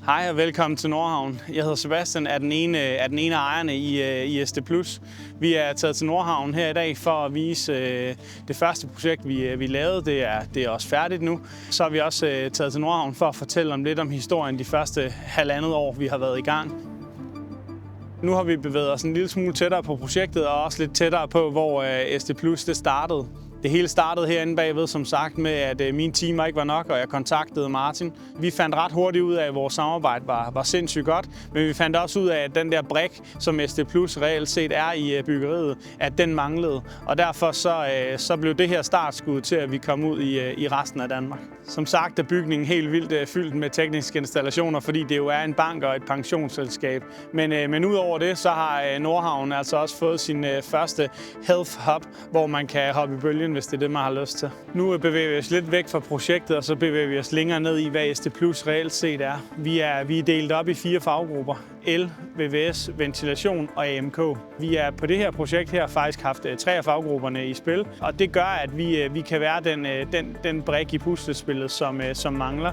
Hej og velkommen til Nordhavn. Jeg hedder Sebastian, er den ene af ejerne i SD+. Vi er taget til Nordhavn her i dag for at vise det første projekt, vi lavede. Det er også færdigt nu. Så har vi også taget til Nordhavn for at fortælle lidt om historien de første halvandet år, vi har været i gang. Nu har vi bevæget os en lille smule tættere på projektet og også lidt tættere på, hvor SD+ det startede. Det hele startede herinde bagved, som sagt, med at mine timer ikke var nok, og jeg kontaktede Martin. Vi fandt ret hurtigt ud af, at vores samarbejde var sindssygt godt, men vi fandt også ud af, at den der brik, som SD+ reelt set er i byggeriet, at den manglede. Og derfor så blev det her startskud til, at vi kom ud i resten af Danmark. Som sagt er bygningen helt vildt fyldt med tekniske installationer, fordi det jo er en bank og et pensionsselskab. Men udover det, så har Nordhavn altså også fået sin første health hub, hvor man kan hoppe i bølgen, hvis det er det, man har lyst til. Nu bevæger vi os lidt væk fra projektet, og så bevæger vi os længere ned i, hvad SD+ reelt set er. Vi er delt op i 4 faggrupper. El, VVS, ventilation og AMK. Vi er på det her projekt her faktisk haft 3 af faggrupperne i spil, og det gør, at vi kan være den brik i puslespillet, som mangler.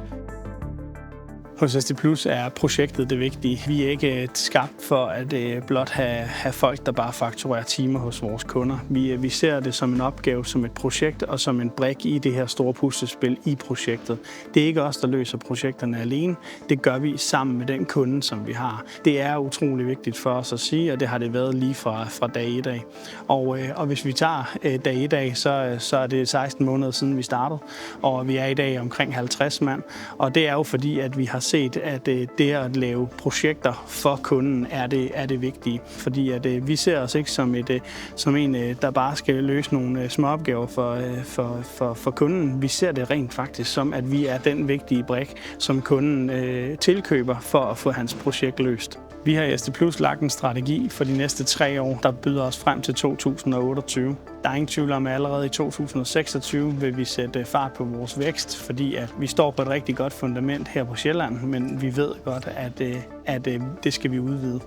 Hos SD+ er projektet det vigtige. Vi er ikke skabt for at blot have folk, der bare fakturerer timer hos vores kunder. Vi ser det som en opgave, som et projekt og som en brik i det her store puslespil i projektet. Det er ikke os, der løser projekterne alene. Det gør vi sammen med den kunde, som vi har. Det er utrolig vigtigt for os at sige, og det har det været lige fra dag 1 af. Og hvis vi tager dag 1 af, så er det 16 måneder siden vi startede, og vi er i dag omkring 50 mand. Og det er jo fordi, at vi har set, at det at lave projekter for kunden er det vigtige. Fordi at vi ser os ikke som en, der bare skal løse nogle små opgaver for kunden. Vi ser det rent faktisk som, at vi er den vigtige brik, som kunden tilkøber for at få hans projekt løst. Vi har i SD+ lagt en strategi for de næste 3 år, der byder os frem til 2028. Der er ingen tvivl om, at allerede i 2026 vil vi sætte fart på vores vækst, fordi at vi står på et rigtig godt fundament her på Sjælland, men vi ved godt, at det skal vi udvide.